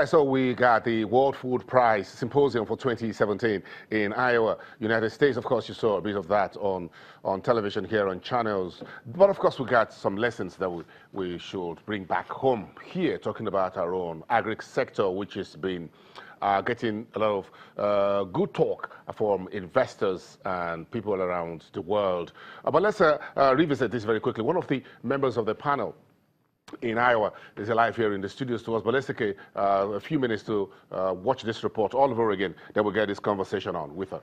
right, so we got the World Food Prize Symposium for 2017 in Iowa, United States. Of course, you saw a bit of that on television here on channels. But of course, we got some lessons that we should bring back home here, talking about our own agri sector, which has been getting a lot of good talk from investors and people around the world. But let's revisit this very quickly. One of the members of the panel in Iowa is alive here in the studios to us, but let's take a few minutes to watch this report all over again. Then we'll get this conversation on with her.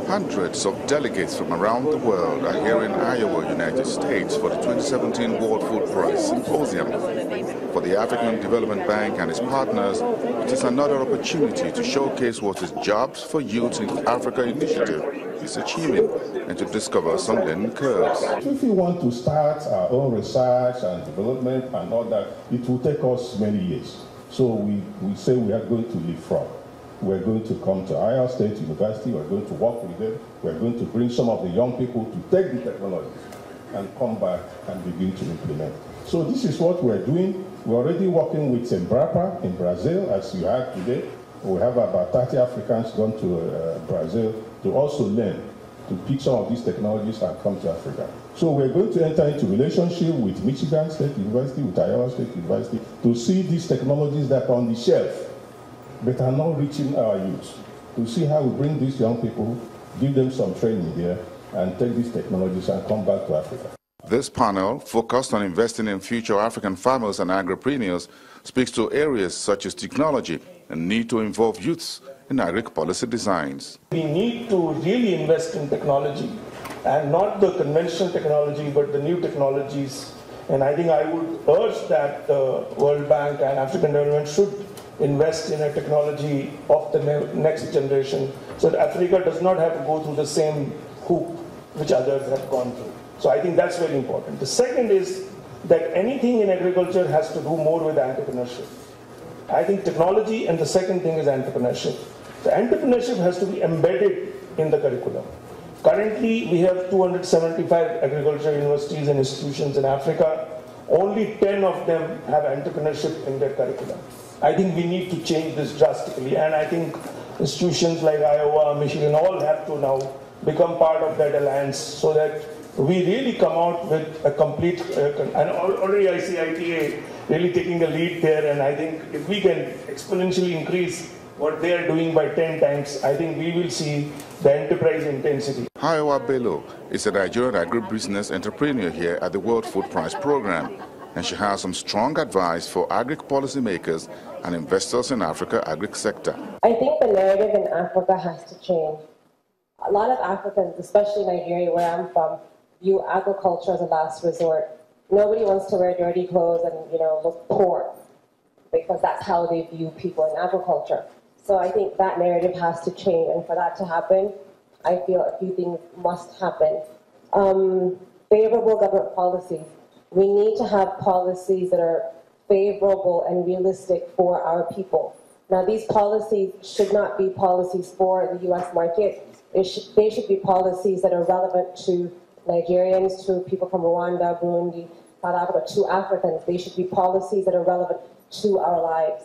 Hundreds of delegates from around the world are here in Iowa, United States for the 2017 World Food Prize Symposium. For the African Development Bank and its partners, it is another opportunity to showcase what is Jobs for Youth in Africa initiative is achieving and to discover some learning curves. If we want to start our own research and development and all that, it will take us many years. So we say we are going to leapfrog. We're going to come to Iowa State University, we're going to work with them, we're going to bring some of the young people to take the technology and come back and begin to implement. So this is what we're doing. We're already working with Embrapa in Brazil, as you heard today. We have about 30 Africans gone to Brazil to also learn, to pick some of these technologies and come to Africa. So we're going to enter into relationship with Michigan State University, with Iowa State University, to see these technologies that are on the shelf, but are not reaching our youth, to see how we bring these young people, give them some training here, and take these technologies and come back to Africa. This panel, focused on investing in future African farmers and agripreneurs, speaks to areas such as technology and need to involve youths in agri-policy designs. We need to really invest in technology, and not the conventional technology, but the new technologies. And I think I would urge that the World Bank and African Development should invest in a technology of the next generation, so that Africa does not have to go through the same hoop which others have gone through. So I think that's very important. The second is that anything in agriculture has to do more with entrepreneurship. I think technology, and the second thing is entrepreneurship. The entrepreneurship has to be embedded in the curriculum. Currently, we have 275 agriculture universities and institutions in Africa. Only 10 of them have entrepreneurship in their curriculum. I think we need to change this drastically, and I think institutions like Iowa, Michigan, all have to now become part of that alliance, so that we really come out with a complete, and already I see ITA really taking a lead there, and I think if we can exponentially increase what they are doing by 10 times, I think we will see the enterprise intensity. Iowa Bello is a Nigerian agribusiness entrepreneur here at the World Food Prize program, and she has some strong advice for agri policymakers and investors in Africa agri sector. I think the narrative in Africa has to change. A lot of Africans, especially Nigeria, where I'm from, view agriculture as a last resort. Nobody wants to wear dirty clothes and, look poor, because that's how they view people in agriculture. So I think that narrative has to change, and for that to happen, I feel a few things must happen. Favorable government policies. We need to have policies that are favorable and realistic for our people. Now, these policies should not be policies for the U.S. market. They should be policies that are relevant to Nigerians, to people from Rwanda, Burundi, South Africa, to Africans. They should be policies that are relevant to our lives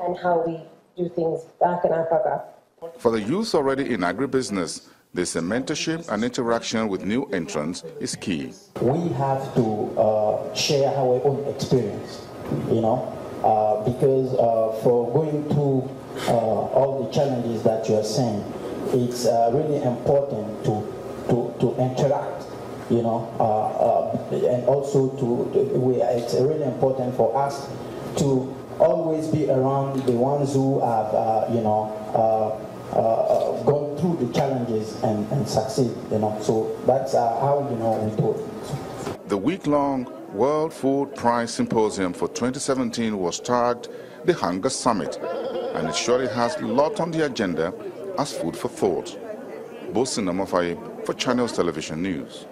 and how we do things back in Africa. For the youth already in agribusiness, this mentorship and interaction with new entrants is key. We have to share our own experience, because for going through all the challenges that you are saying, it's really important to interact, and also it's really important for us to always be around the ones who have, gone through the challenges and succeed, So that's how, we do it. The week-long World Food Prize Symposium for 2017 was tagged the Hunger Summit, and it surely has a lot on the agenda as food for thought. Bosin Namafai for Channels Television News.